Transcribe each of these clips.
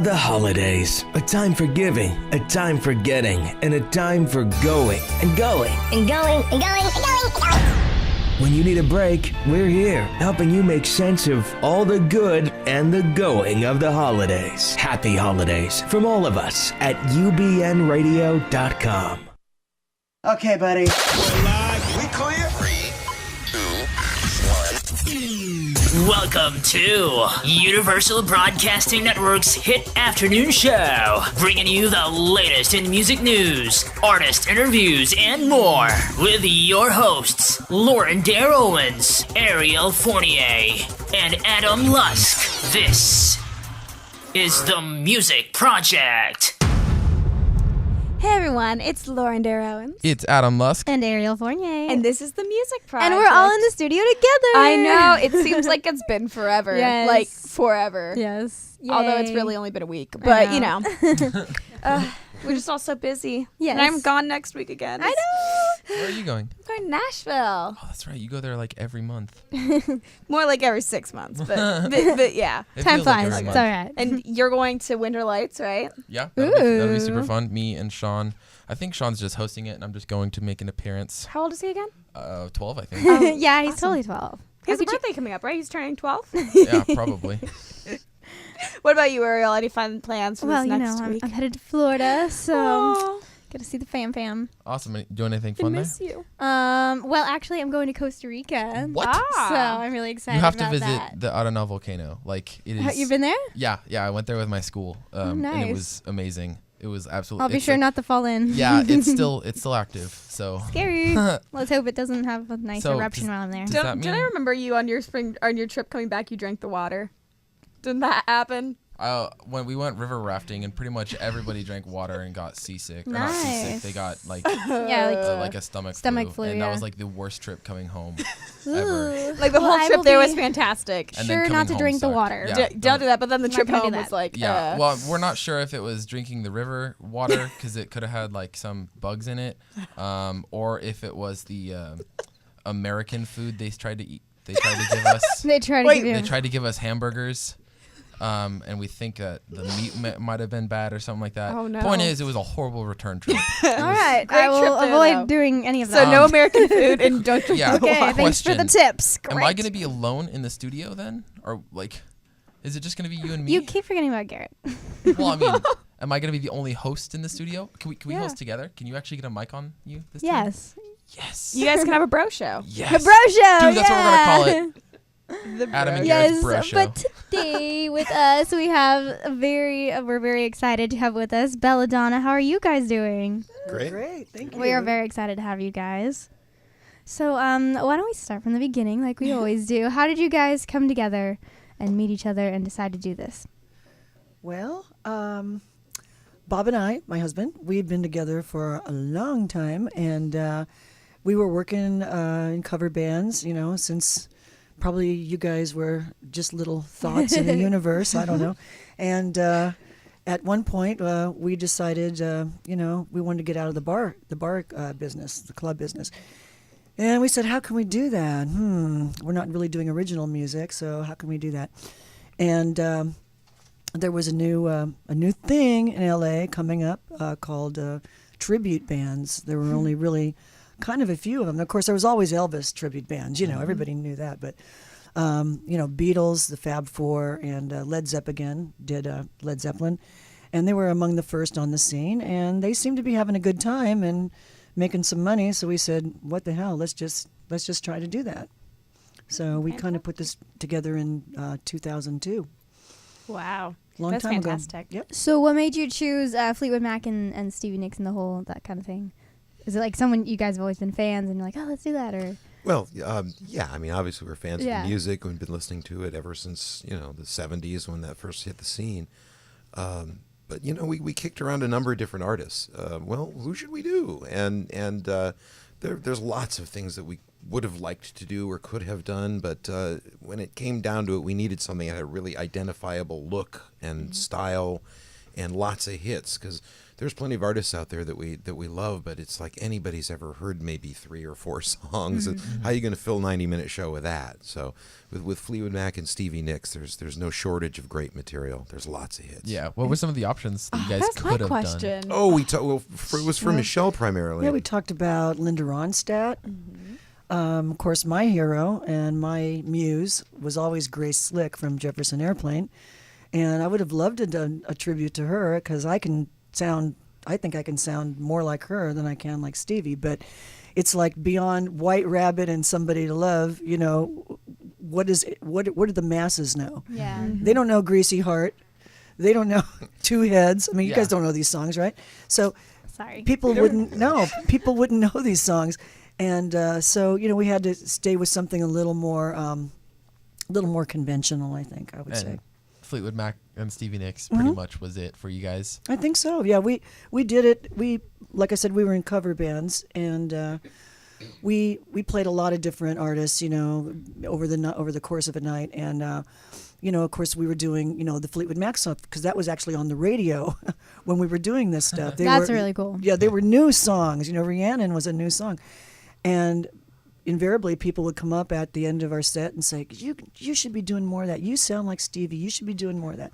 are the holidays. A time for giving, a time for getting, and a time for going and going. And going, and going, and going, and going. When you need a break, we're here, helping you make sense of all the good and the going of the holidays. Happy holidays from all of us at ubnradio.com. Okay, buddy. We're live. We clear? 3, 2, 1. Welcome to Universal Broadcasting Network's hit afternoon show, bringing you the latest in music news, artist interviews, and more, with your hosts, Lauren Dair Owens, Ariel Fournier, and Adam Lusk. This is The Music Project. Hey everyone, it's Lauren Dair Owens. It's Adam Lusk. And Ariel Fournier. And this is The Music Project. And we're all in the studio together. I know. It seems like it's been forever. Yes. Like, forever. Yes. Yay. Although it's really only been a week. But, you know. We're just all so busy. Yes. And I'm gone next week again. I know. Where are you going? I'm going to Nashville. Oh, that's right. You go there like every month. More like every 6 months. But yeah. It Time feels like flies. every It's month. all right. And you're going to Winter Lights, right? Yeah, that'll be super Ooh. fun. Me and Sean. I think Sean's just hosting it, and I'm just going to make an appearance. How old is he again? 12, I think. Yeah, he's totally 12. He has a birthday coming up, right? He's turning 12? Yeah, probably. What about you, Ariel? Any fun plans for Well, this you next know, week? I'm headed to Florida, so Aw, gotta see the fam. Awesome. Are you doing anything I fun there? miss you. Well, actually, I'm going to Costa Rica. What? So I'm really excited You have to about visit that. the Arenal volcano. Like, it is. You've been there? Yeah, I went there with my school. And it nice. was amazing. It was absolutely. I'll be sure not to fall in. Yeah, it's still active. So. Scary. Let's hope it doesn't have a nice So, eruption while I'm there. does that Did I mean- remember you on your trip coming back? You drank the water. Didn't that happen? When we went river rafting, and pretty much everybody drank water and got seasick. Or not seasick. Nice. They got like Yeah, like a stomach flu, and yeah. that was like the worst trip coming home Ooh. ever. Like the Well, whole I trip will there be was fantastic. And then sure coming not to home drink the sucked. water. Yeah, Don't do that. But then the I'm not trip gonna do home that. was like, Yeah, well, we're not sure if it was drinking the river water because it could have had like some bugs in it, or if it was the American food they tried to eat. They tried to give us. They try to Wait, give you. They tried to give us hamburgers, and we think that the meat might have been bad or something like that. Oh, no. Point is, it was a horrible return trip. All right, Great I will trip there, avoid though. doing any of so that. no American food and don't drink Yeah. the Okay, water. thanks for the Question. tips. Am I Great. going to be alone in the studio then, or like, is it just going to be you and me? You keep forgetting about Garrett. Well, I mean, am I going to be the only host in the studio? Can we Yeah. host together? Can you actually get a mic on you this time? Yes. Yes. You guys can have a bro show. Yes. The bro show. Dude, that's what we're gonna call it. The Adam and bro- Garrett's Yes, bro show. but today with us we have we're very excited to have with us Belladonna. How are you guys doing? Great. Thank you. We are very excited to have you guys. So, why don't we start from the beginning like we always do? How did you guys come together and meet each other and decide to do this? Well, Bob and I, my husband, we'd been together for a long time, and we were working in cover bands, you know, since probably you guys were just little thoughts in the universe. I don't know. And at one point, we decided, you know, we wanted to get out of the bar business, the club business. And we said, how can we do that? We're not really doing original music, so how can we do that? And there was a new thing in LA coming up called tribute bands. There were only really kind of a few of them. Of course, there was always Elvis tribute bands. You know, everybody knew that. But you know, Beatles, the Fab Four, and Led Zeppelin did Led Zeppelin, and they were among the first on the scene. And they seemed to be having a good time and making some money. So we said, "What the hell? Let's just try to do that." So we kind of put this together in 2002. Wow. Long That's time fantastic. ago. Yep. So, what made you choose Fleetwood Mac and Stevie Nicks and the whole that kind of thing? Is it like someone you guys have always been fans and you're like, oh, let's do that, or? Well, yeah, I mean, obviously we're fans Yeah. of the music. We've been listening to it ever since, you know, the 70s when that first hit the scene. But, you know, we kicked around a number of different artists. Well, who should we do? And there's lots of things that we would have liked to do or could have done, but when it came down to it, we needed something that had a really identifiable look and style and lots of hits, because there's plenty of artists out there that we love, but it's like anybody's ever heard maybe 3 or 4 songs. How are you going to fill a 90-minute show with that? So with Fleetwood Mac and Stevie Nicks, there's no shortage of great material. There's lots of hits. Yeah. What were some of the options that you guys That's my could have done? question. Oh, it was for Michelle primarily. Yeah, we talked about Linda Ronstadt. Of course, my hero and my muse was always Grace Slick from Jefferson Airplane. And I would have loved to done a tribute to her because I think I can sound more like her than I can like Stevie. But it's like beyond White Rabbit and Somebody to Love, you know, what do the masses know? Yeah. They don't know Greasy Heart. They don't know Two Heads. I mean, you Yeah. guys don't know these songs, right? So Sorry. people wouldn't know these songs. And so, you know, we had to stay with something a little more conventional, I think, I would say. Fleetwood Mac and Stevie Nicks pretty much was it for you guys. I think so. Yeah, we did it. Like I said, we were in cover bands, and we played a lot of different artists, you know, over the course of a night. And you know, of course, we were doing, you know, the Fleetwood Mac stuff because that was actually on the radio when we were doing this stuff. That's really cool. Yeah, they were new songs. You know, Rhiannon was a new song, and invariably people would come up at the end of our set and say, you should be doing more of that. You sound like Stevie. You should be doing more of that.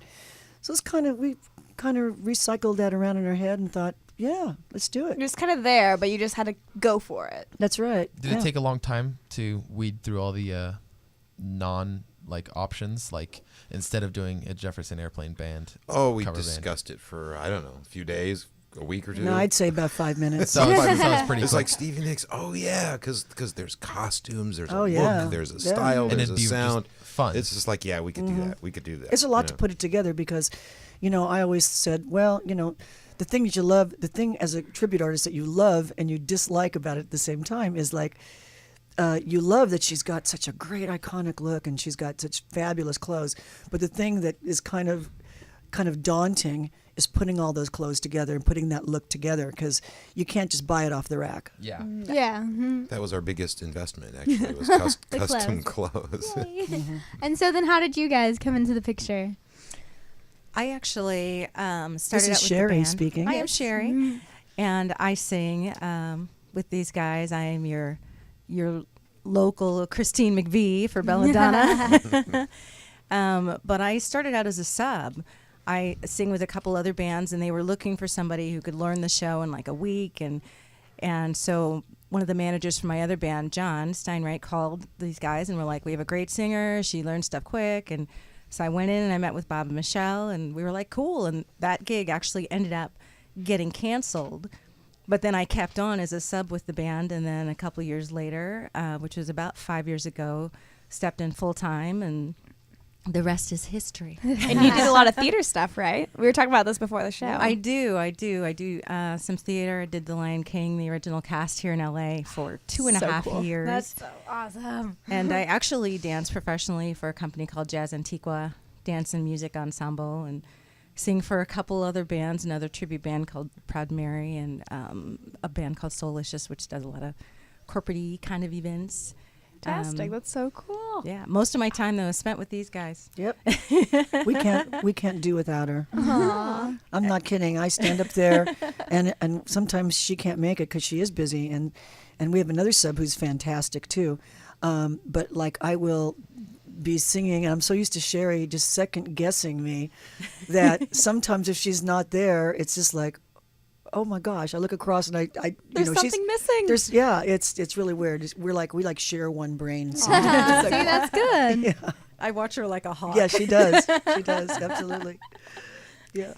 So it's we kind of recycled that around in our head and thought, yeah, let's do it. It was kind of there, but you just had to go for it. That's right. Did it take a long time to weed through all the options, like instead of doing a Jefferson Airplane band? Oh, we cover discussed it for, I don't know, a few days, a week or two. No, I'd say about 5 minutes. So it's pretty It's quick. like Stevie Nicks. Oh yeah, because there's costumes, there's a yeah. look, there's a Yeah. style, And there's it'd a be just sound. fun. It's just like, yeah, we could do that. We could do that. It's a lot you to know. put it together because, you know, I always said, well, you know, the thing that you love, the thing as a tribute artist that you love and you dislike about it at the same time is like, you love that she's got such a great iconic look and she's got such fabulous clothes. But the thing that is kind of daunting is putting all those clothes together and putting that look together because you can't just buy it off the rack. Yeah. Yeah. That was our biggest investment, actually, was custom clothes. And so then how did you guys come into the picture? I actually started This out is with Sherry the band. speaking. I am Sherry, and I sing with these guys. I am your local Christine McVie for Belladonna. But I started out as a sub. I sing with a couple other bands, and they were looking for somebody who could learn the show in like a week. And so one of the managers from my other band, John Steinreich, called these guys and were like, we have a great singer. She learns stuff quick. And so I went in and I met with Bob and Michelle, and we were like, cool. And that gig actually ended up getting canceled. But then I kept on as a sub with the band, and then a couple years later, which was about 5 years ago, stepped in full time, and the rest is history. And you did a lot of theater stuff, right? We were talking about this before the show. I do some theater. I did The Lion King, the original cast here in LA for 2.5 years. That's so awesome. And I actually danced professionally for a company called Jazz Antiqua Dance and Music Ensemble, and sing for a couple other bands, another tribute band called Proud Mary, and a band called Soulicious, which does a lot of corporate-y kind of events. Fantastic. That's so cool. Yeah, most of my time though is spent with these guys. Yep. we can't do without her. I'm not kidding. I stand up there, and sometimes she can't make it because she is busy, and we have another sub who's fantastic too. But like I will be singing, and I'm so used to Sherry just second guessing me that sometimes if she's not there, it's just like, oh my gosh! I look across and I There's something missing. It's really weird. We share one brain. See, that's good. Yeah. I watch her like a hawk. Yeah, she does. She does, absolutely. Yeah.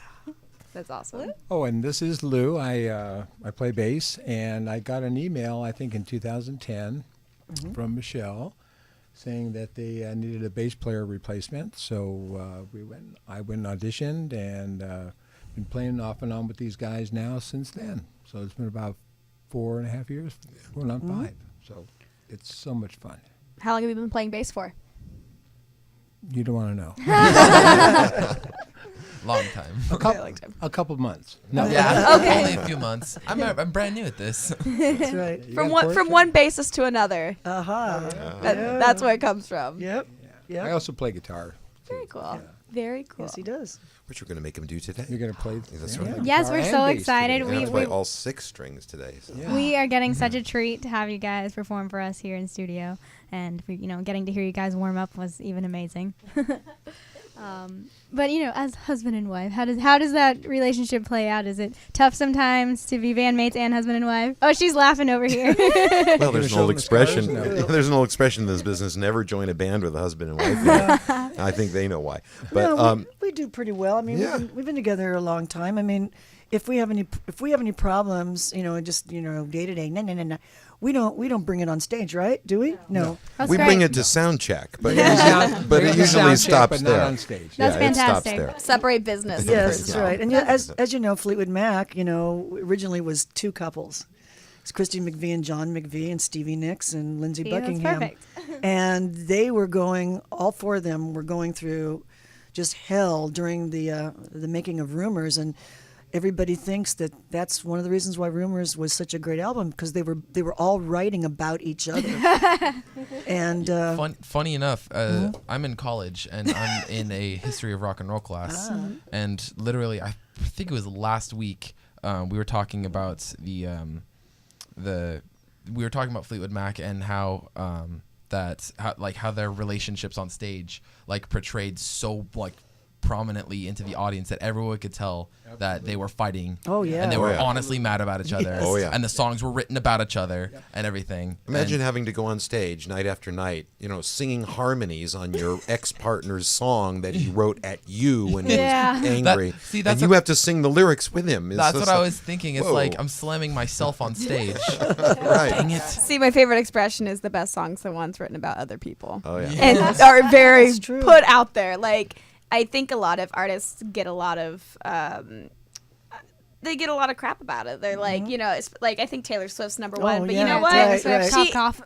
That's awesome. Oh, and this is Lou. I play bass, and I got an email, I think in 2010, from Michelle, saying that they needed a bass player replacement. So I went and auditioned, and been playing off and on with these guys now since then. So it's been about 4.5 years, going on 5. So it's so much fun. How long have you been playing bass for? You don't want to know. Long time. A couple months. No. Yeah, only a few months. I'm brand new at this. That's right. From one bassist to another. Uh-huh. That's where it comes from. Yep. I also play guitar. Very cool. Very cool. Yes, he does. Which we're going to make him do today. You're going to play. That's yeah. right. Yes, we're so excited. And play all 6 strings today. So. Yeah. We are getting such a treat to have you guys perform for us here in studio, and for, getting to hear you guys warm up was even amazing. But as husband and wife, how does that relationship play out? Is it tough sometimes to be bandmates and husband and wife? Oh, she's laughing over here. Well, there's an old expression. There's an old expression in this business: never join a band with a husband and wife. I think they know why. But no, we do pretty well. I mean, we've been together a long time. I mean, if we have any problems, just day to day, no. We don't bring it on stage, right? Do we? No. We bring it to sound check, but it usually stops there. Not on stage. That's fantastic. It stops there. Separate business. Yes, that's right. And as you know, Fleetwood Mac, originally was 2 couples. It's Christy McVie and John McVie and Stevie Nicks and Lindsey Buckingham. That's perfect. And they were all 4 of them were going through just hell during the making of Rumors, and everybody thinks that's one of the reasons why Rumors was such a great album, because they were all writing about each other. And funny enough, I'm in college and I'm in a history of rock and roll class, and literally I think it was last week we were talking about we were talking about Fleetwood Mac and how how their relationships on stage portrayed so prominently into the audience that everyone could tell that they were fighting. Oh yeah. And they were honestly mad about each other. Yes. Oh yeah. And the songs were written about each other and everything. Imagine having to go on stage night after night, singing harmonies on your ex-partner's song that he wrote at you when he was angry. And you have to sing the lyrics with him. That's what I was thinking. It's like I'm slamming myself on stage. Right. Dang it. See, my favorite expression is the best songs the ones written about other people. Oh yeah. And are very put out there. I think a lot of artists get a lot of they get a lot of crap about it. They're it's I think Taylor Swift's number 1, but you know what? Right.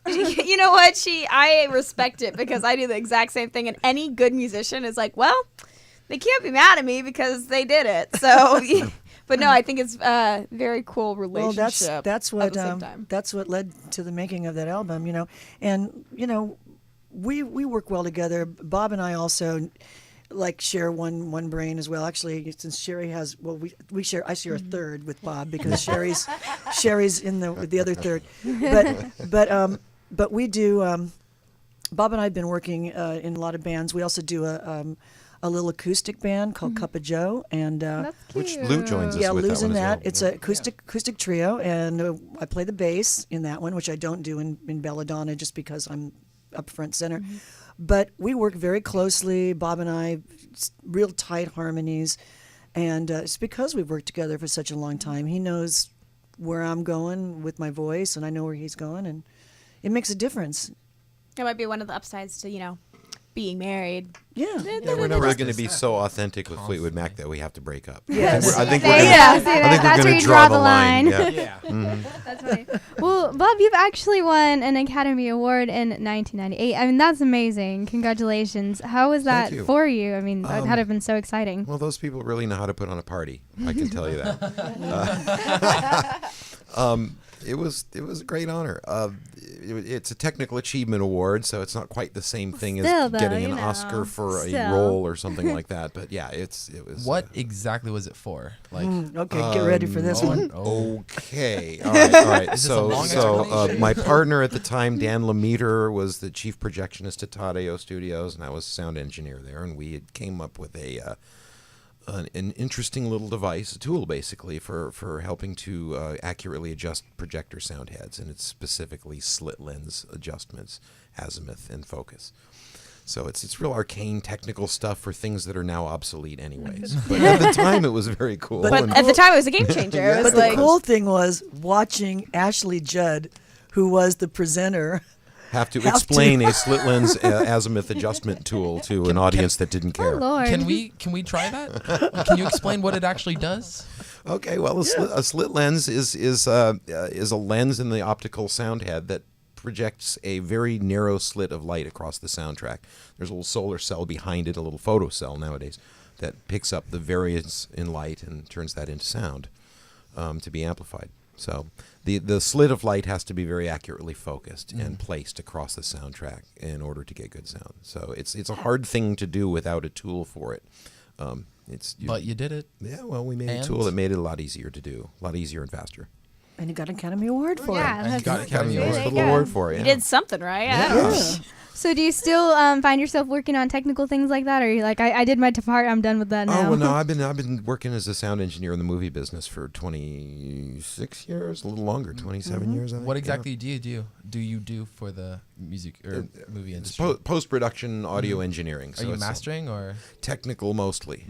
You know what? I respect it because I do the exact same thing, and any good musician is well, they can't be mad at me because they did it. So but no, I think it's a very cool relationship. Well, that's what led to the making of that album, And we work well together. Bob and I also share one brain as well. Actually, since Sherry has, we share. I share a third with Bob because Sherry's in the other third. But we do. Bob and I have been working in a lot of bands. We also do a little acoustic band called Cup of Joe, and which Lou joins us with. Yeah, Lou's in that. Well. It's an acoustic trio, and I play the bass in that one, which I don't do in Belladonna just because I'm up front center. Mm-hmm. But we work very closely, Bob and I, real tight harmonies. And it's because we've worked together for such a long time. He knows where I'm going with my voice, and I know where he's going, and it makes a difference. It might be one of the upsides to, being married. Yeah. We're never going to be so authentic with Fleetwood Mac that we have to break up. Yes. I think we're going to draw the line. Yeah. Mm-hmm. That's funny. Well, Bob, you've actually won an Academy Award in 1998. I mean, that's amazing. Congratulations. How was that for you? I mean, that had to have been so exciting. Well, those people really know how to put on a party. I can tell you that. It was a great honor. It's a technical achievement award, so it's not quite the same thing as getting an Oscar for a role or something like that. But yeah, it was. What exactly was it for? Okay, get ready for this one. Okay, all right. So my partner at the time, Dan Lemaitre, was the chief projectionist at Tadeo Studios, and I was sound engineer there. And we came up with an interesting little device, a tool basically for helping to accurately adjust projector sound heads, and it's specifically slit lens adjustments, azimuth, and focus. So it's real arcane technical stuff for things that are now obsolete anyways. But at the time it was very cool. But at the time it was a game changer. Yeah. But the cool thing was watching Ashley Judd, who was the presenter, have to explain a slit lens azimuth adjustment tool to an audience that didn't care. Oh, Lord. Can we try that? Can you explain what it actually does? Okay, well, a slit lens is a lens in the optical sound head that projects a very narrow slit of light across the soundtrack. There's a little solar cell behind it, a little photocell nowadays, that picks up the variance in light and turns that into sound to be amplified. So the slit of light has to be very accurately focused and placed across the soundtrack in order to get good sound. So it's a hard thing to do without a tool for it. But you did it. Yeah, well, we made a tool that made it a lot easier to do, a lot easier and faster. And you got an Academy Award for it. And you got an Academy Award for it. You did something right. Yeah. So do you still find yourself working on technical things like that, or are you like, I did my part, I'm done with that now? Oh well, no, I've been working as a sound engineer in the movie business for 26 years, a little longer, 27 years. I think. What exactly do you do for the music or movie industry? Post production audio engineering. So are you mastering or technical mostly?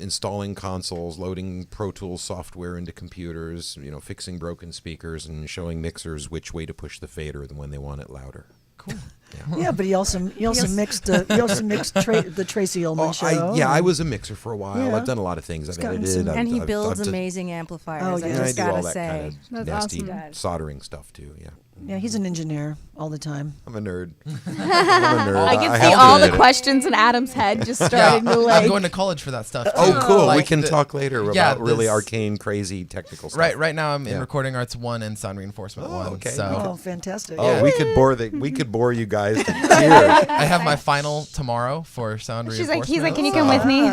Installing consoles, loading Pro Tools software into computers, fixing broken speakers, and showing mixers which way to push the fader when they want it louder. Cool. Yeah, but he also mixed the Tracy Ullman show. I was a mixer for a while. Yeah. I've done a lot of things. I've edited. And he builds amazing amplifiers. Oh, yeah. I just I do all gotta that say, kind of That's nasty awesome. soldering stuff too. Yeah. Yeah, he's an engineer all the time. I'm a nerd. I can see all the questions in Adam's head just starting to like. I'm going to college for that stuff too. Oh, cool. Like we can talk later about really this- arcane, crazy technical stuff. Right now I'm in Recording Arts 1 and Sound Reinforcement 1. Okay. Oh, fantastic. Oh, we could bore you guys to tears. I have my final tomorrow for Sound Reinforcement. He's like, can you come with me?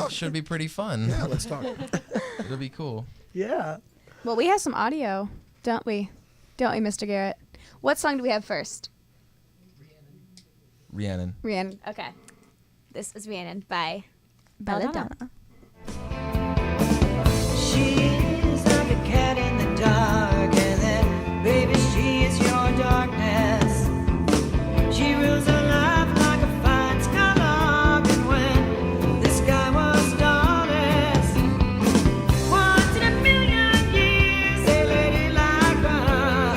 Should be pretty fun. Yeah, let's talk. It'll be cool. Yeah. Well, we have some audio, don't we? Don't we, Mr. Garrett? What song do we have first? Rhiannon. Rhiannon. Okay. This is Rhiannon by Belladonna. She's like a cat in the dark, and then, baby, she is your darkness. She rules her life like a fine skylark, and when the sky was starless, once in a million years, a lady like her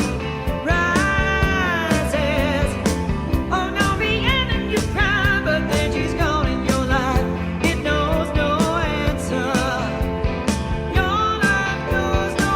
rises. Oh, no, Rhiannon, you cry, but then she's gone in your life. It knows no answer. Your life knows no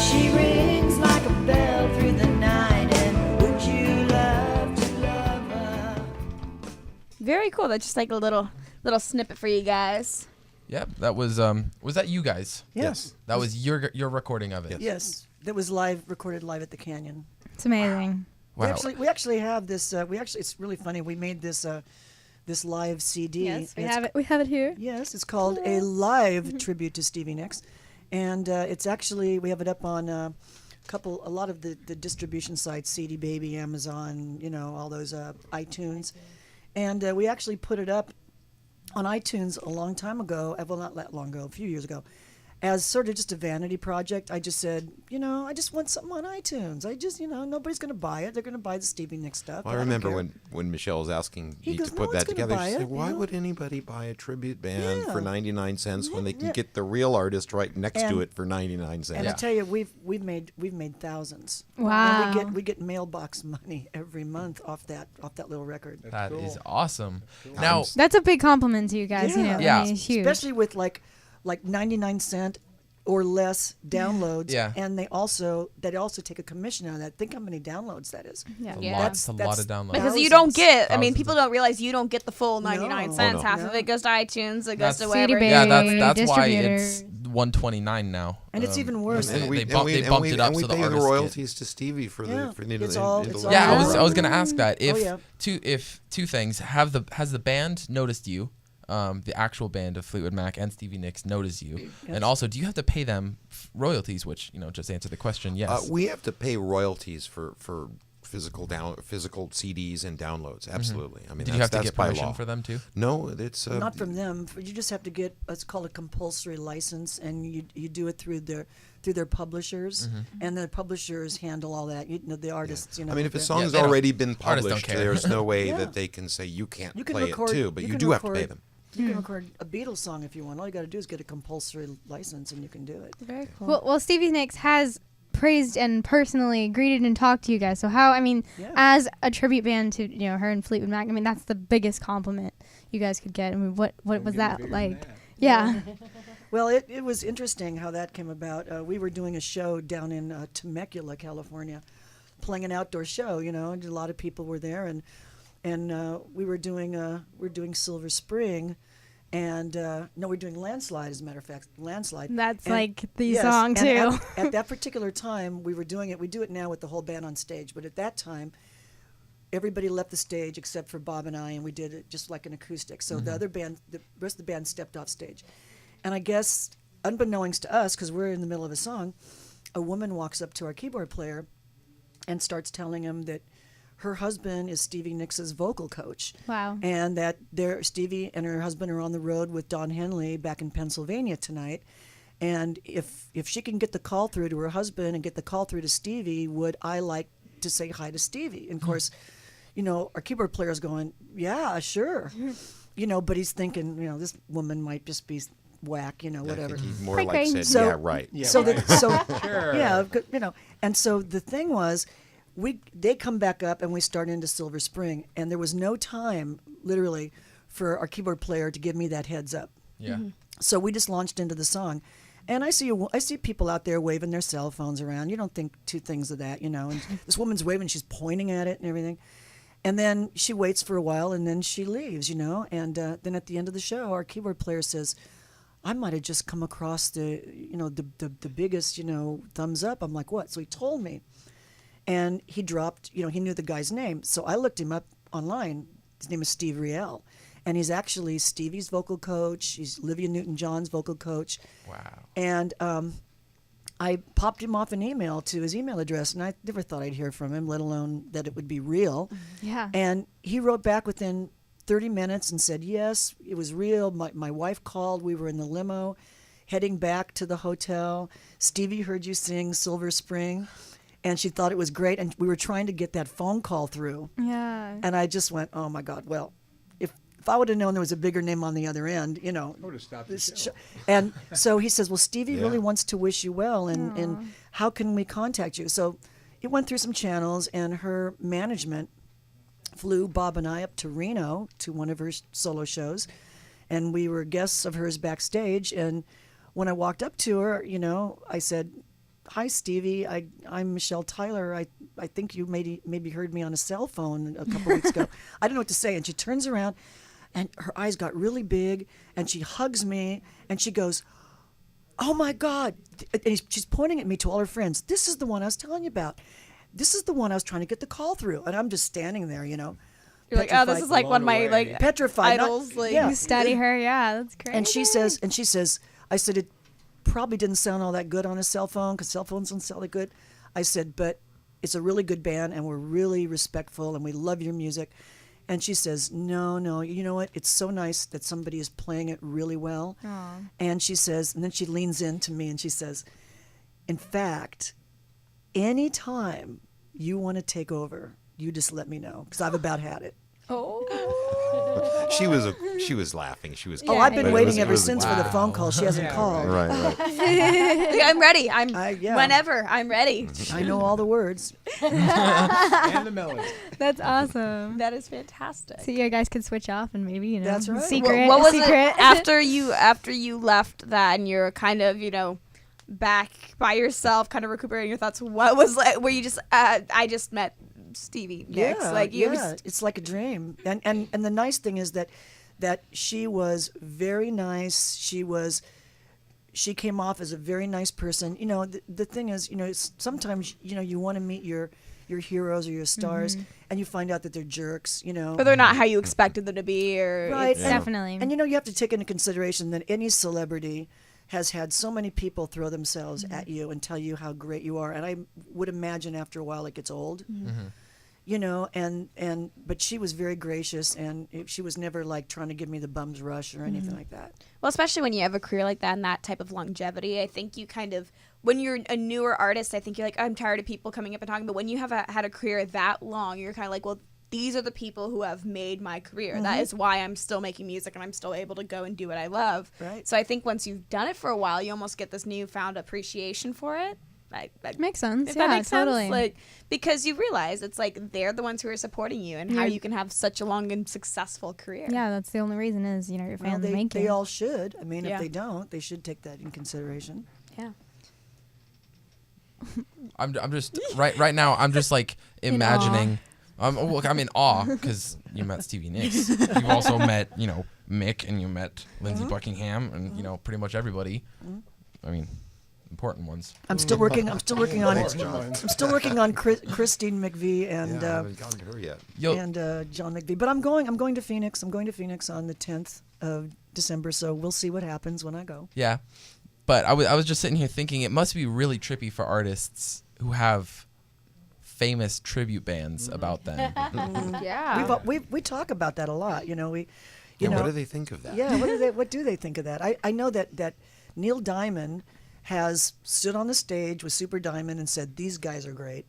She rings like a bell through the night, and would you love to love her? Very cool. That's just like a little snippet for you guys. Yep, that was that you guys? Yes. That was your recording of it. Yes. That was recorded live at the Canyon. It's amazing. Wow. We actually have this. It's really funny. We made this this live CD. Yes, we have it. We have it here. Yes, it's called a live tribute to Stevie Nicks, and it's actually we have it up on a lot of the distribution sites, CD Baby, Amazon, all those iTunes, and we actually put it up on iTunes a long time ago. Well, not that long ago, a few years ago. As sort of just a vanity project, I just said, I just want something on iTunes. I just, nobody's going to buy it. They're going to buy the Stevie Nicks stuff. Well, I remember when Michelle was asking me goes, to put "No that one's gonna together. buy She said, it, "Why would anybody buy a tribute band Yeah. for 99 cents when they can Yeah. get the real artist right next to And- it for 99 cents?" And I tell you, we've made thousands. Wow. And we get mailbox money every month off that little record. That is awesome. Now That's a big compliment to you guys. Yeah. I mean, it's huge. Especially with like 99-cent or less downloads. Yeah. And they also take a commission out of that. Think how many downloads that is. Yeah. It's a lot of downloads. Because you don't get, Thousands. people don't realize you don't get the full 99 No. cents. Oh, no. Half of it goes to iTunes, it goes to CD wherever. Baby. Yeah, that's why distributor. it's 129 now. And it's even worse. They And we bumped it up and we so the pay the artists get- royalties to Stevie for Yeah, the for the it's all- it's all Yeah, I Yeah. was gonna ask that if yeah. two things has the band noticed you, the actual band of Fleetwood Mac and Stevie Nicks noticed you, Yes. and also do you have to pay them royalties? Which just answer the question. Yes. We have to pay royalties for physical CDs and downloads. Absolutely. I mean, Did you have to that's get by permission law. for them too? No, it's Not from them. You just have to get what's called a compulsory license, and you do it through their publishers, and the publishers handle all that. The artists, I mean, if a they're- song's they don't- already been artists don't published, care. there's no way Yeah. that they can say you can't You can play record- it too, but you you can do have to record- pay them. You can record a Beatles song if you want. All you got to do is get a compulsory license, and you can do it. Very cool. Well, Stevie Nicks has praised and personally greeted and talked to you guys. So as a tribute band to her and Fleetwood Mac, I mean, that's the biggest compliment you guys could get. I mean, what was that like? Yeah. Well, it was interesting how that came about. We were doing a show down in Temecula, California, playing an outdoor show. And a lot of people were there, and we were doing Silver Spring. And we're doing Landslide, as a matter of fact. Landslide. That's like the song, too. At that particular time, we were doing it. We do it now with the whole band on stage. But at that time, everybody left the stage except for Bob and I, and we did it just like an acoustic. So the rest of the band stepped off stage. And I guess, unbeknownst to us, because we're in the middle of a song, a woman walks up to our keyboard player and starts telling him that her husband is Stevie Nicks' vocal coach. Wow. And that Stevie and her husband are on the road with Don Henley back in Pennsylvania tonight. And if she can get the call through to her husband and get the call through to Stevie, would I like to say hi to Stevie? And of course, our keyboard player is going, yeah, sure. But he's thinking, this woman might just be whack, whatever. I think he more like said, so, yeah, right. Yeah, so right. Sure. Yeah, and so the thing was, they come back up and we start into Silver Spring, and there was no time, literally, for our keyboard player to give me that heads up. Yeah. Mm-hmm. So we just launched into the song, and I see people out there waving their cell phones around. You don't think two things of that, And this woman's waving, she's pointing at it and everything, and then she waits for a while, and then she leaves, And then at the end of the show, our keyboard player says, I might have just come across the biggest, thumbs up. I'm like, what? So he told me. And he dropped, he knew the guy's name. So I looked him up online. His name is Steve Riel. And he's actually Stevie's vocal coach. He's Olivia Newton-John's vocal coach. Wow. And I popped him off an email to his email address, and I never thought I'd hear from him, let alone that it would be real. Yeah. And he wrote back within 30 minutes and said, yes, it was real. My wife called. We were in the limo heading back to the hotel. Stevie heard you sing Silver Spring. And she thought it was great, and we were trying to get that phone call through. Yeah. And I just went, oh my God! Well, if I would have known there was a bigger name on the other end, I would have stopped the show. And so he says, well, Stevie really wants to wish you well, and how can we contact you? So it went through some channels, and her management flew Bob and I up to Reno to one of her solo shows, and we were guests of hers backstage. And when I walked up to her, I said, hi, Stevie. I'm Michelle Tyler. I think you maybe heard me on a cell phone a couple weeks ago. I don't know what to say. And she turns around, and her eyes got really big, and she hugs me, and she goes, oh, my God. And she's pointing at me to all her friends. This is the one I was telling you about. This is the one I was trying to get the call through. And I'm just standing there, You're like, oh, this is like one of my petrified idols. You study her. Yeah, that's great. And she says, I said, it probably didn't sound all that good on a cell phone because cell phones don't sound that good. I said, but it's a really good band, and we're really respectful, and we love your music. And she says, no, you know what? It's so nice that somebody is playing it really well. Aww. And she says, and then she leans in to me and she says, in fact, anytime you want to take over, you just let me know, because I've about had it. Oh. She was laughing. She was. Oh, I've been waiting ever was, since for the phone call. She hasn't called. Right. I'm ready. Whenever I'm ready. I know all the words. And the melody. That's awesome. That is fantastic. So you guys could switch off and maybe That's right. secret. What was secret. it after you left that and you're kind of back by yourself, kind of recuperating your thoughts? What was like? Were you just I just met Stevie Nicks. It's like a dream. And the nice thing is that she was very nice. She came off as a very nice person. The thing is, sometimes you want to meet your heroes or your stars, and you find out that they're jerks. But they're not how you expected them to be, or right? Definitely. And you have to take into consideration that any celebrity has had so many people throw themselves at you and tell you how great you are, and I would imagine after a while it gets old. But she was very gracious, and she was never like trying to give me the bum's rush or anything like that. Well, especially when you have a career like that and that type of longevity, I think you kind of, when you're a newer artist, I think you're like, I'm tired of people coming up and talking. But when you have had a career that long, you're kind of like, well, these are the people who have made my career. That is why I'm still making music and I'm still able to go and do what I love. Right. So I think once you've done it for a while, you almost get this newfound appreciation for it. That Makes sense. If Yeah, that makes totally. sense, like, because you realize it's like they're the ones who are supporting you, and how you can have such a long and successful career. Yeah, that's the only reason is your Well, fans they, make they you. all should. I mean, Yeah. if they don't, they should take that in consideration. Yeah. I'm just right now. I'm just like imagining. Look, I'm in awe because you met Stevie Nicks. You've also met Mick, and you met Lindsey Buckingham, and pretty much everybody. I mean, important ones. I'm still working. I'm still working on. Thanks, John. I'm still working on Christine McVie and I haven't gotten to her yet. John McVie. But I'm going to Phoenix. I'm going to Phoenix on the 10th of December. So we'll see what happens when I go. Yeah, but I was just sitting here thinking it must be really trippy for artists who have famous tribute bands about them. Yeah. We talk about that a lot. We. What do they think of that? Yeah. What do they think of that? I know that Neil Diamond has stood on the stage with Super Diamond and said these guys are great.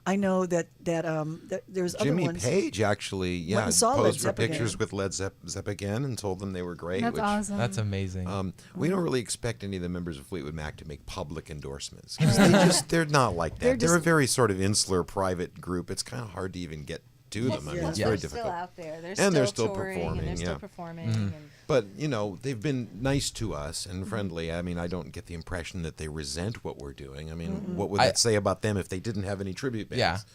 I know that there's Jimmy other ones. Page actually, Went and saw Led posed for Zeppelin. pictures with Led Zeppelin and told them they were great. That's awesome. That's amazing. We don't really expect any of the members of Fleetwood Mac to make public endorsements. 'Cause they're not like that. They're a very sort of insular private group. It's kind of hard to even get to them. I mean, it's very difficult. Still out there. They're still touring, performing. and they're still yeah. performing. Mm-hmm. And But they've been nice to us and friendly. I mean, I don't get the impression that they resent what we're doing. I mean, what would that say about them if they didn't have any tribute bands?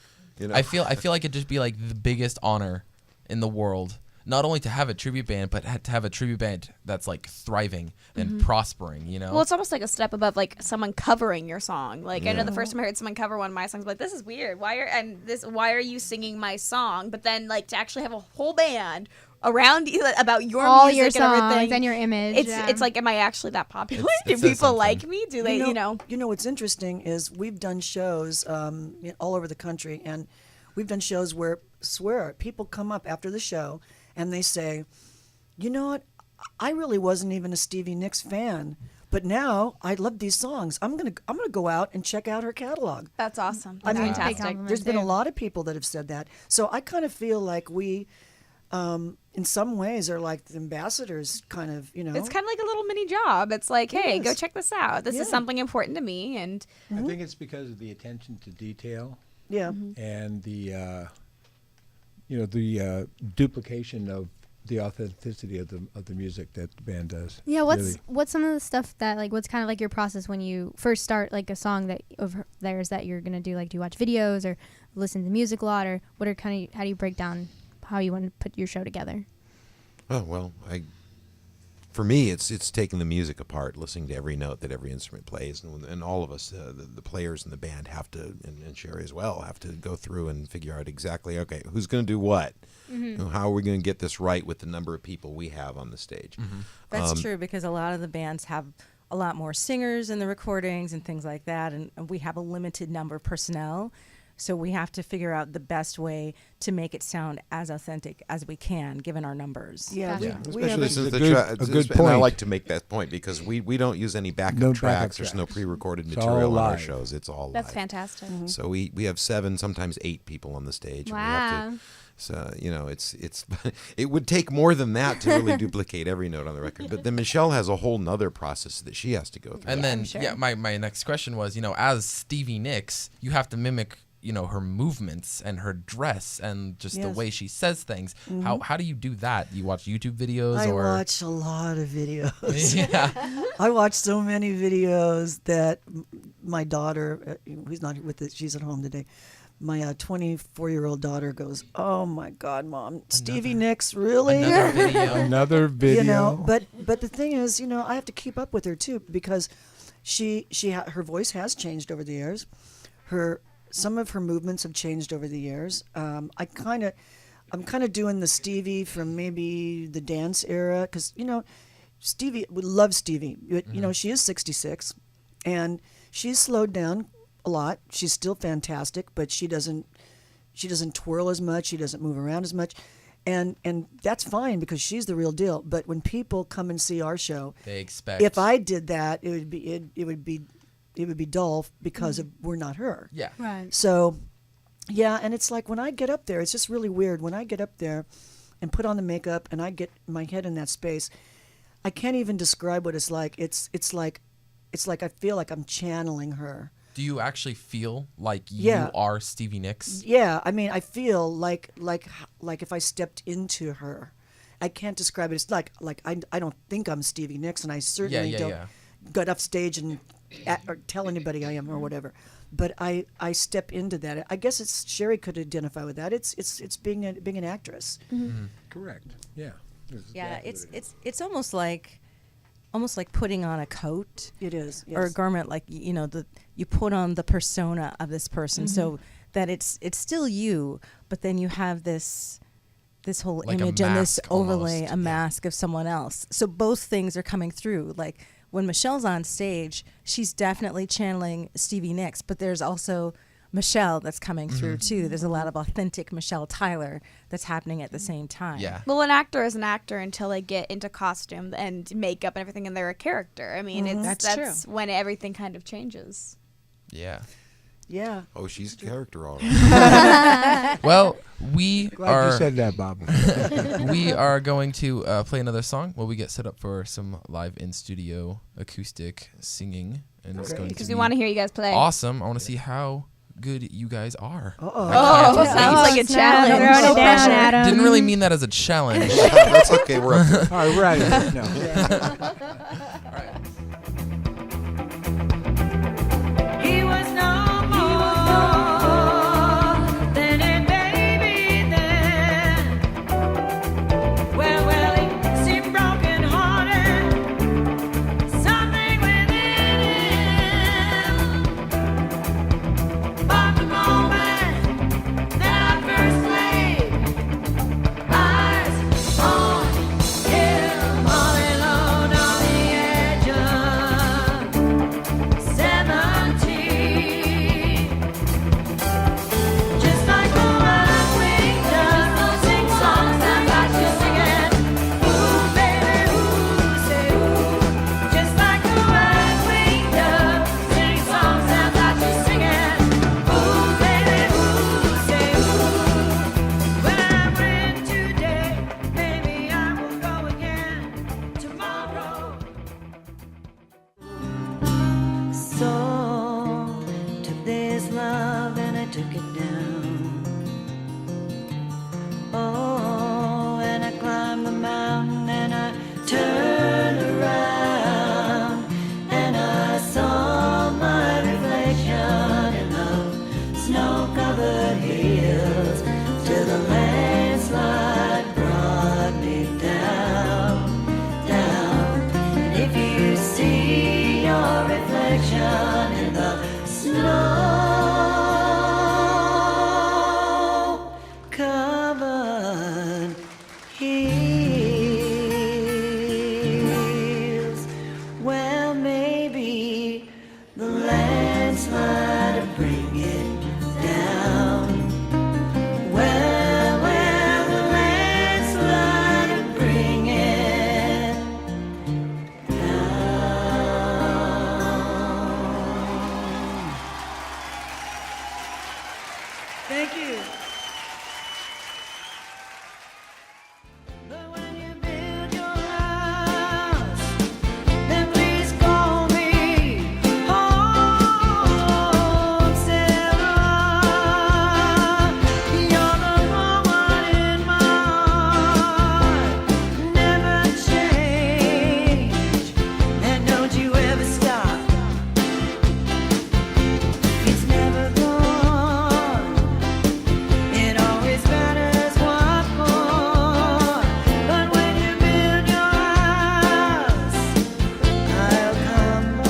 Yeah. I feel like it'd just be like the biggest honor in the world, not only to have a tribute band, but to have a tribute band that's like thriving and prospering. Well, it's almost like a step above like someone covering your song. Like I know the first time I heard someone cover one of my songs, I'm like, this is weird. Why are you singing my song? But then like to actually have a whole band around you about your all music your and songs everything. and your image. It's like, am I actually that popular? It Do says people something. like me? Do they? What's interesting is we've done shows all over the country, and we've done shows where people come up after the show and they say, you know what, I really wasn't even a Stevie Nicks fan, but now I love these songs. I'm gonna go out and check out her catalog. That's awesome. I That's mean, fantastic. there's been a lot of people that have said that. So I kind of feel like we, in some ways, are like the ambassadors, kind of, It's kind of like a little mini job. It's like, hey, Yes. go check this out. This is Yeah. something important to me, and I think it's because of the attention to detail Yeah. and the duplication of the authenticity of the music that the band does. Yeah, Really. what's some of the stuff that like what's kind of like your process when you first start like a song that of theirs that you're gonna do? Like, do you watch videos or listen to music a lot, or what are how do you break down how you want to put your show together? Oh well, for me, it's taking the music apart, listening to every note that every instrument plays, and all of us, the players in the band, have to, and Sherry as well, have to go through and figure out exactly, okay, who's going to do what? How are we going to get this right with the number of people we have on the stage? that's true, because a lot of the bands have a lot more singers in the recordings and things like that, and we have a limited number of personnel. So we have to figure out the best way to make it sound as authentic as we can, given our numbers. Yeah. Gotcha. We have Especially since a good and I point. like to make that point because we don't use any backup No tracks. backup There's no tracks. pre-recorded It's material all on our live. shows. It's all that's live. fantastic. So we have 7, sometimes 8 people on the stage. And we have to, so it's it would take more than that to really duplicate every note on the record. But then Michelle has a whole nother process that she has to go through. And then, I'm sure. my next question was, as Stevie Nicks, you have to mimic, her movements and her dress and just the Yes. way she says things. How do you do that? You watch YouTube videos I or? watch a lot of videos. Yeah. I watch so many videos that my daughter, who's not with us, she's at home today. My 24-year-old daughter goes, "Oh my God, Mom, Stevie Nicks, really?" Another video. Another video. But the thing is, I have to keep up with her too because her voice has changed over the years. Some of her movements have changed over the years. I'm kind of doing the Stevie from maybe the dance era because Stevie, we love Stevie. She is 66, and she's slowed down a lot. She's still fantastic, but she doesn't twirl as much. She doesn't move around as much, and that's fine because she's the real deal. But when people come and see our show, They expect. if I did that, it would be dull because we're not her. Yeah. Right. So Yeah, and it's like when I get up there, it's just really weird. When I get up there and put on the makeup and I get my head in that space, I can't even describe what it's like. It's like I feel like I'm channeling her. Do you actually feel like Yeah. you are Stevie Nicks? Yeah, I mean, I feel like if I stepped into her. I can't describe it. It's like I don't think I'm Stevie Nicks, and I certainly don't get off stage and or tell anybody I am or whatever. But I step into that. I guess it's Sherry could identify with that. It's being an actress. Correct. Yeah. Yeah, it's almost like putting on a coat. It is, or a yes. garment, like you put on the persona of this person, so that it's still you, but then you have this whole Like a image and this mask overlay, almost. a mask of someone else. So both things are coming through. Like when Michelle's on stage, she's definitely channeling Stevie Nicks, but there's also Michelle that's coming through too. There's a lot of authentic Michelle Tyler that's happening at the same time. Yeah. Well, an actor is an actor until they get into costume and makeup and everything, and they're a character. I mean, That's that's when everything kind of changes. Yeah. Yeah. Oh, she's a character, all right. Well, we Glad you are said that, Bob. we are going to play another song while we get set up for some live in studio acoustic singing, and it's going to Because be we want to hear you guys play. awesome. I want to see how good you guys are. Oh, sounds like a challenge. Throwing it down, Adam. Didn't really mean that as a challenge. That's okay. We're up there. All right. No. He was no more than a baby then. Well, he seemed broken hearted. Something within him. But the moment that I first laid eyes on him, all alone on the edge of 17, just like a white wing dove, sing songs that got you singing. Ooh, baby, ooh, say ooh. Just like a white wing dove, sing songs that got you singing. Ooh, baby, ooh, say ooh. When I win today, maybe I will go again tomorrow. So took this love and I took it down. Oh, and I climbed the mountain and I turned around and I saw my reflection in the snow-covered hills till the landslide brought me down, down. And if you see your reflection in the snow-covered hills, well, maybe the landslide will bring it down. Well, the landslide will bring it down. Thank you. But when you build your house, then please call me home, Sarah. You're the woman in my heart, never change, and don't you ever stop. It's never gone. It always matters what for. But when you build your house, I'll come by.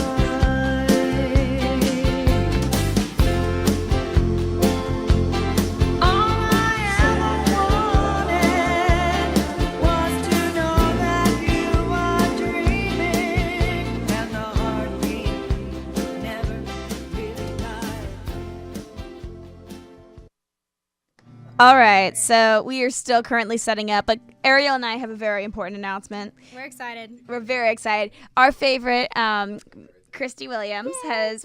All I ever wanted was to know that you are dreaming, and the heartbeat never really died. All right, so we are still currently setting up, but Ariel and I have a very important announcement. We're excited. We're very excited. Our favorite Christy Williams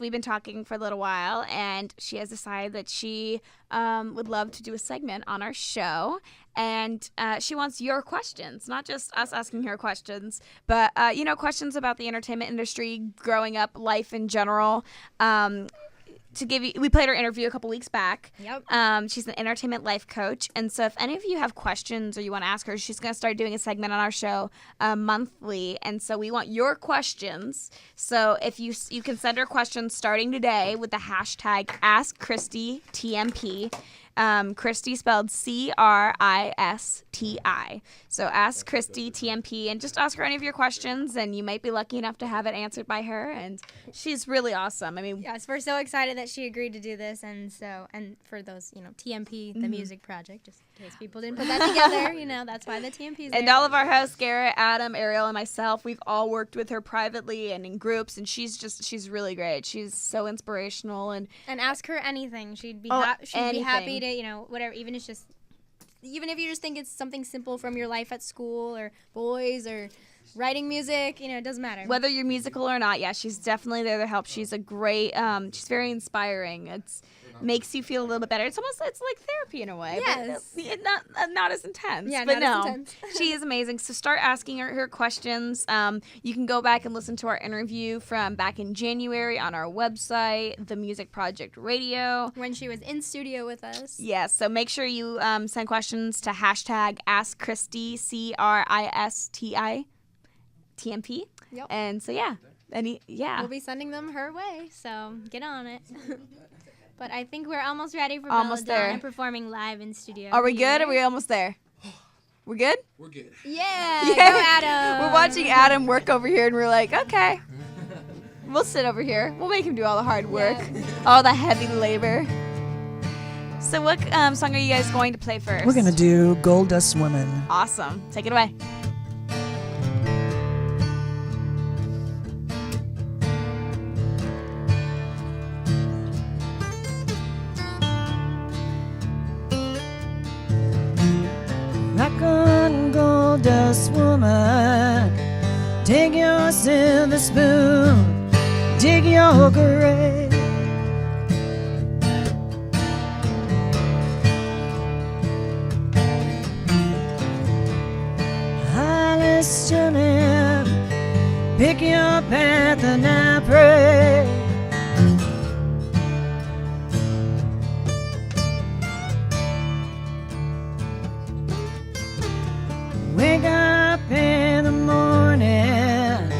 we've been talking for a little while, and she has decided that she would love to do a segment on our show. And she wants your questions, not just us asking her questions, but, questions about the entertainment industry, growing up, life in general. We played her interview a couple weeks back. Yep. She's an entertainment life coach. And so if any of you have questions or you want to ask her, she's going to start doing a segment on our show monthly. And so we want your questions. So if you can send her questions starting today with the hashtag AskChristyTMP. Christy spelled Chrissti. So ask Christy TMP and just ask her any of your questions, and you might be lucky enough to have it answered by her. And she's really awesome. I mean, yes, we're so excited that she agreed to do this, and for those, TMP, the music project, just in case people didn't put that together, that's why the TMP is there. And all of our hosts, Garrett, Adam, Ariel, and myself, we've all worked with her privately and in groups, and she's really great. She's so inspirational, and ask her anything. She'd be anything. be happy to, whatever, even if you just think it's something simple from your life at school or boys or writing music, it doesn't matter. Whether you're musical or not, she's definitely there to help. She's a great, she's very inspiring. Makes you feel a little bit better. It's like therapy in a way. Yes. But not as intense. Yeah, but not as intense. She is amazing. So start asking her questions. You can go back and listen to our interview from back in January on our website, The Music Project Radio. When she was in studio with us. Yes, so make sure you send questions to hashtag AskChristi, CHRISTI, TMP. Yep. And so, We'll be sending them her way, so get on it. But I think we're almost ready for Almost Belladonna there. performing live in studio. Are we good? Are we almost there? We're good? We're good. Yeah, go Adam. We're watching Adam work over here, and we're like, okay. We'll sit over here. We'll make him do all the hard work, all the heavy labor. So what song are you guys going to play first? We're going to do Gold Dust Woman. Awesome. Take it away. Rock on, gold dust woman, take your silver spoon, dig your grave. Hollis Johnny, pick your path and I pray. Wake up in the morning,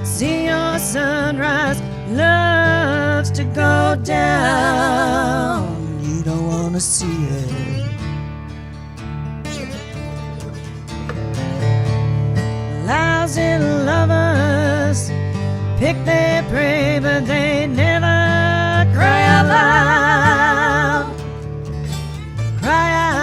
see your sunrise, loves to go down. You don't want to see it. Lousy lovers pick their prey, but they never cry out loud. Cry out.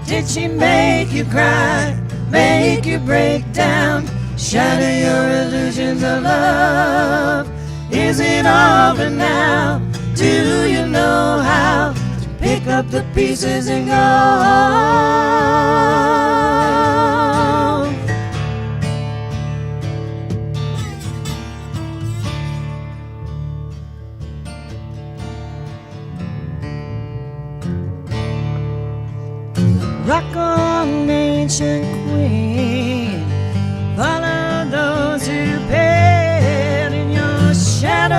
Did she make you cry, make you break down, shatter your illusions of love? Is it over now? Do you know how to pick up the pieces and go home? Rock on, ancient queen, follow those who pale in your shadow.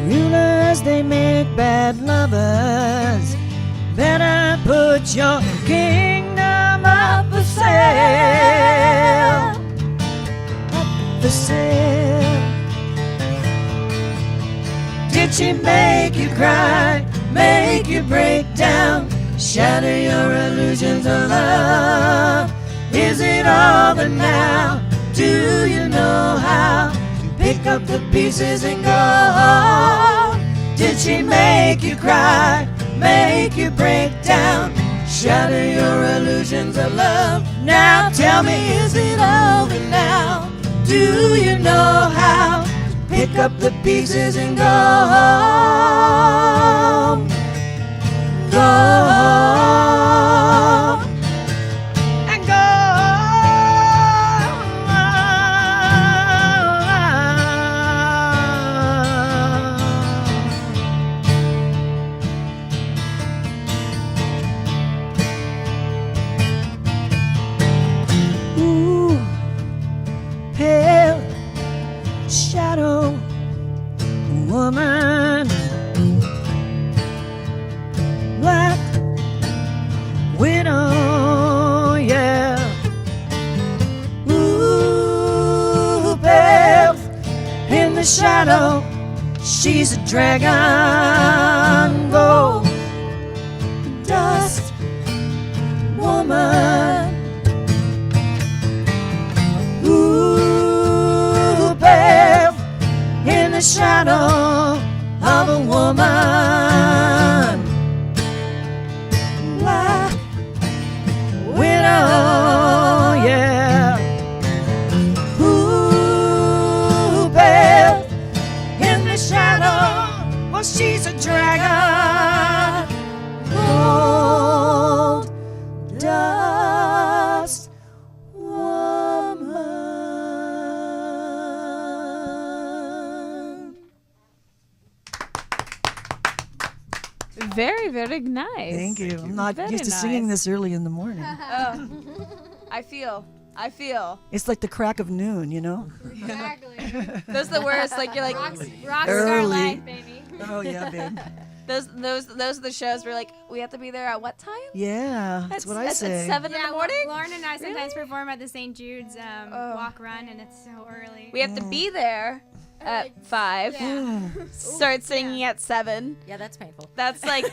Rulers, they make bad lovers, better put your kingdom up for sale. Up for sale. Did she make you cry, make you break down, shatter your illusions of love? Is it over now? Do you know how to pick up the pieces and go home? Did she make you cry, make you break down, shatter your illusions of love? Now tell me, is it over now? Do you know how? Pick up the pieces and go home. Go home. she's a dragon, gold dust woman. Ooh, pale in the shadow of a woman. Black widow, yeah. Ooh, pale in the shadow, well, she's a dragon. Gold dust woman. Very, very nice. Thank you. I'm not Very used to singing nice. this early in the morning. I feel. It's like the crack of noon, you know? Exactly. Those are the worst. Like you're like Rockstar Early. life, baby. Oh, yeah, babe. those are the shows where like we have to be there at what time? Yeah, that's what I say. At 7 in the morning. Lauren and I sometimes perform at the St. Jude's walk run, and it's so early. We have to be there at 5. Start singing at 7. Yeah, that's painful. That's like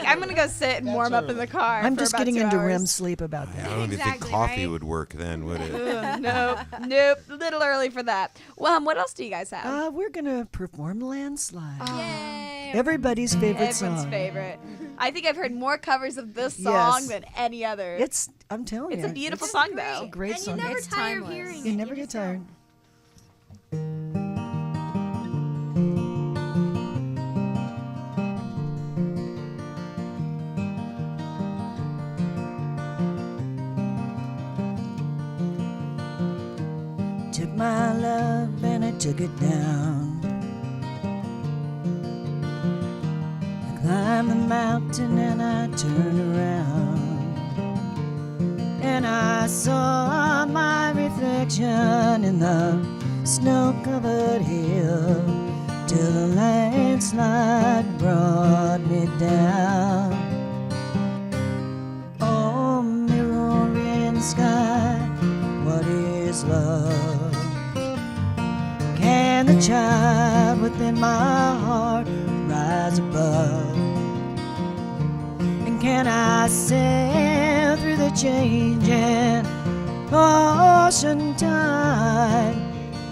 I'm gonna go sit and warm up in the car. I'm for just about getting 2 into hours. REM sleep about I that. don't even think coffee would work then, would it? Nope. A little early for that. Well, what else do you guys have? We're going to perform Landslide. Yay! Everybody's favorite Everyone's song. favorite. I think I've heard more covers of this song Yes. than any other. I'm telling you. It's a beautiful song, though. Great and song. you never It's tire of timeless. hearing You it. never get tired. Took my love and I took it down. I climbed the mountain and I turned around, and I saw my reflection in the snow-covered hill, till the landslide brought me down. Oh, mirror in the sky, what is love? Can the child within my heart rise above? And can I sail through the changing ocean tide?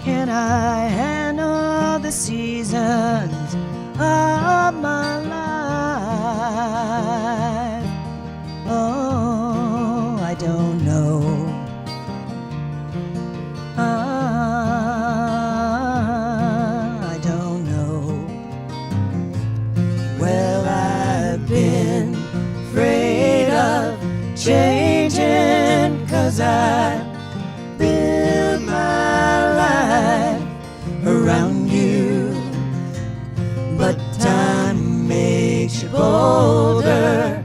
Can I handle the seasons of my life? Oh, I don't know. I don't know. Well, I've been afraid of changing, 'cause I built my life around you. But time makes you bolder,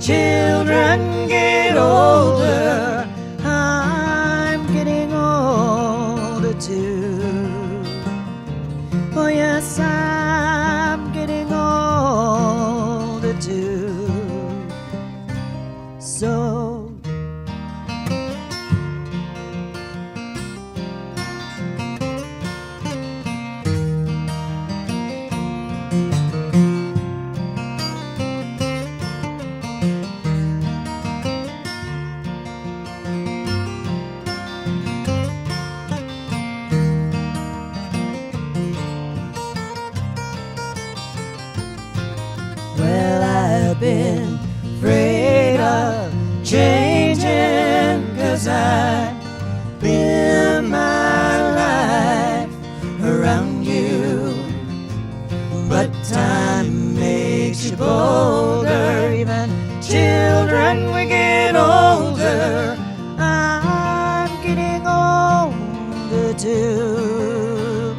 children get older, I'm getting older too. Oh yes, I'm getting older too. So well, I've been afraid of changing, 'cause I built my life around you. But time makes you bolder, even children we get older, I'm getting older too.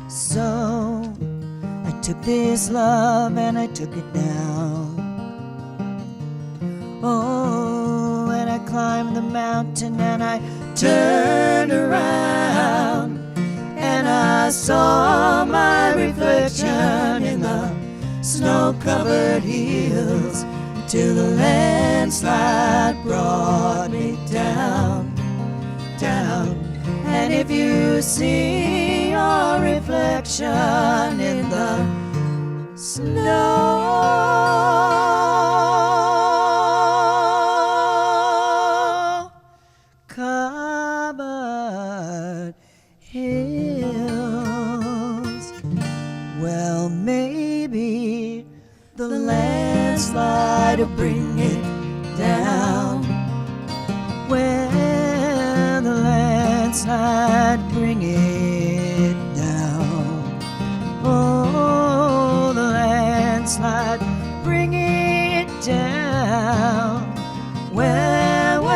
So I took this love and I took it down. Oh, and I climbed the mountain and I turned around, and I saw my reflection in the snow-covered hills, till the landslide brought me down, down. And if you see your your reflection in the snow covered hills. Well, maybe the landslide will bring it down. When the landslide bring it down. Oh, the landslide bring it down. Well, the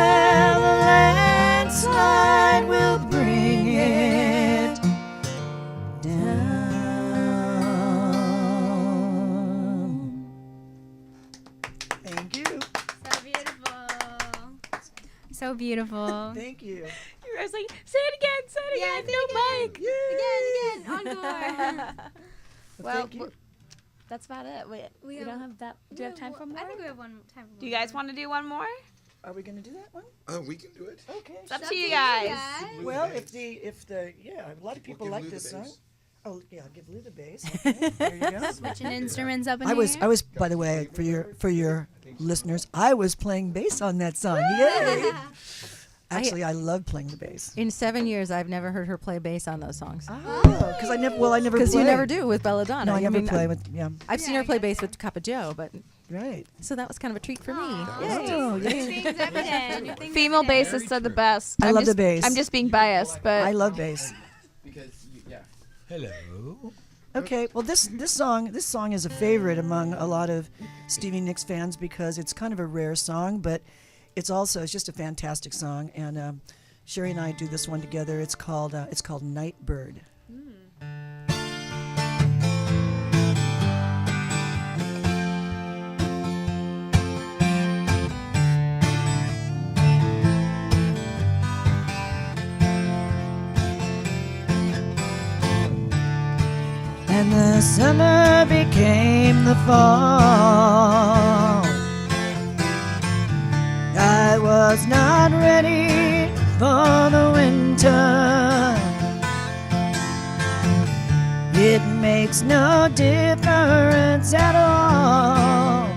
landslide will bring it down. Thank you. So beautiful. So beautiful. Thank you. I was like, say it again, no mic. Again, encore. Well, thank you. that's about it. We don't have that. Do you have time for more? I think we have one time for Do you guys want to do one more? Are we going to do that one? We can do it. Okay. It's up to you guys. Well, if the a lot of people give like Lou the this song. bass. Oh yeah, I'll give Lou the bass. Okay, there you go. Switching instruments up in I was, here. by the way, for your listeners, I was playing bass on that song. Yay! Actually, I love playing the bass. In 7 years, I've never heard her play bass on those songs. Oh, because I never Because you play. never do with Belladonna. No, I never play I've- with. Yeah. I've seen her play bass with Cup of Joe, but Right. so that was kind of a treat for me. Oh, New things every day. New things Female every day. bassists are the best. I I'm love just, the bass. I'm just being biased, but I love bass. Because Hello. Okay, well this song is a favorite among a lot of Stevie Nicks fans because it's kind of a rare song, but it's just a fantastic song. And Sherry and I do this one together. It's called Nightbird. And the summer became the fall. I was not ready for the winter. It makes no difference at all,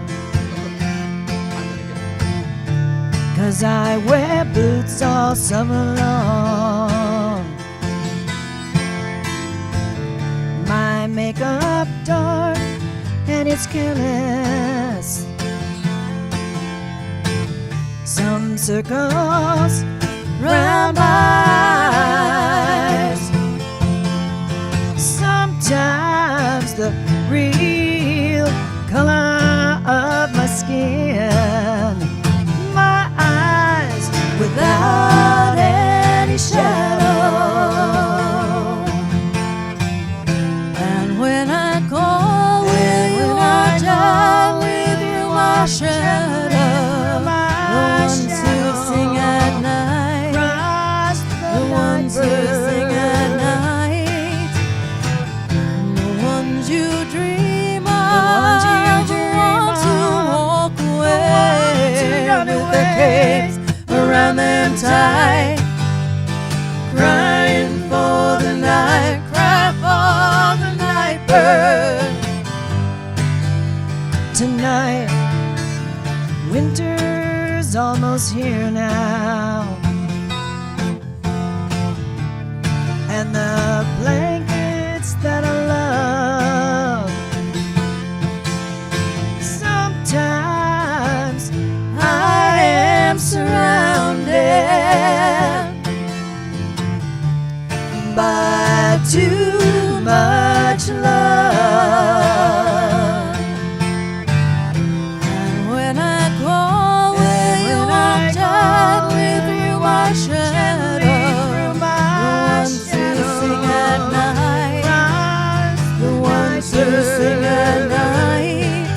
'cause I wear boots all summer long. My makeup dark and it's careless. Some circles round eyes. Sometimes the real color of my skin. My eyes without any shadow. And when I call, will you watch out with your shadow? The ones who sing at night, the ones who sing at night, the ones you dream of, the ones who walk away with their capes around them tight, crying for the night, cry for the night bird. Tonight, winter's almost here now, and the blankets that I love, sometimes I am surrounded by too much love. And when I call, will you watch out with your shadow? The ones who sing at night, the ones who sing at night,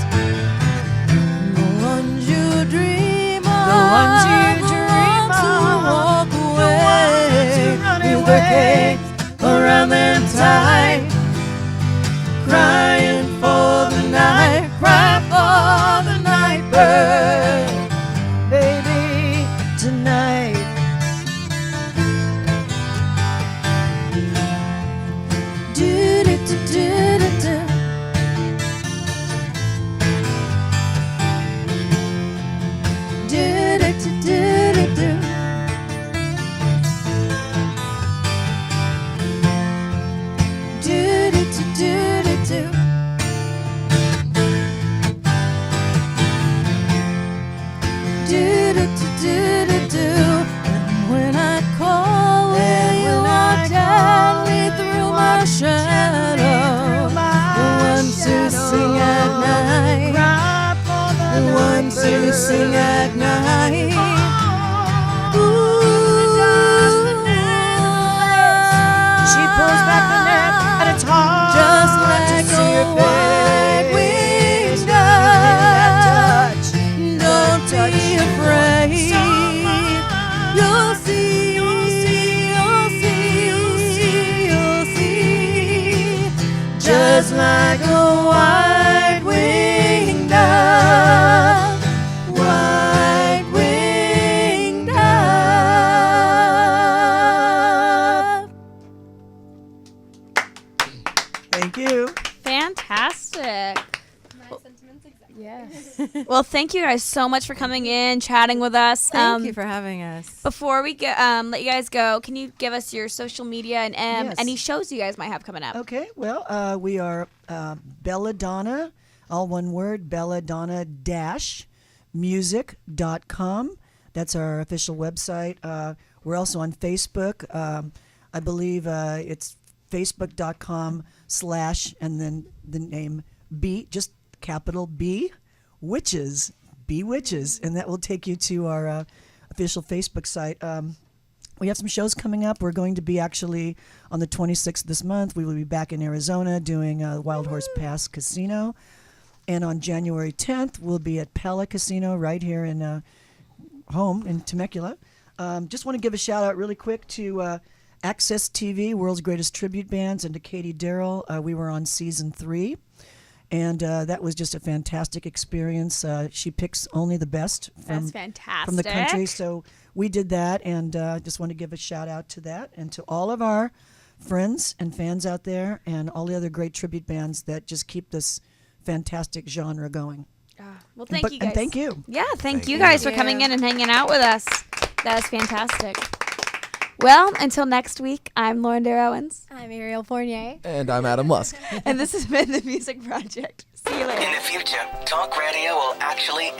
the ones you dream of, the ones who walk away with their capes around them tight, dancing at night. She pulls back the net and it's hard Just to like see her a white face. winged That dove. touch, Don't that be touch. afraid. You'll see, you'll see. Just like a white winged dove. White winged dove. Thank you. Fantastic. Yes. Well, thank you guys so much for coming in, chatting with us. Thank you for having us. Before we let you guys go, can you give us your social media and Yes. any shows you guys might have coming up? Okay, well, we are Belladonna, all one word, belladonna-music.com. That's our official website. We're also on Facebook. I believe it's facebook.com/ and then the name B, just capital B, Witches, B Witches, and that will take you to our official Facebook site. We have some shows coming up. We're going to be actually on the 26th this month. We will be back in Arizona doing Wild Horse Pass Casino. And on January 10th, we'll be at Pella Casino right here in home in Temecula. Just want to give a shout out really quick to Access TV, World's Greatest Tribute Bands, and to Katie Darrell. We were on season 3. And that was just a fantastic experience. She picks only the best from the country. So we did that, and just want to give a shout out to that and to all of our friends and fans out there and all the other great tribute bands that just keep this fantastic genre going. Well, thank you guys. And thank you. Yeah, thank you guys for coming in and hanging out with us. That is fantastic. Well, until next week, I'm Lauren Dair Owens. I'm Ariel Fournier. And I'm Adam Lusk. And this has been The Music Project. See you later. In the future, talk radio will actually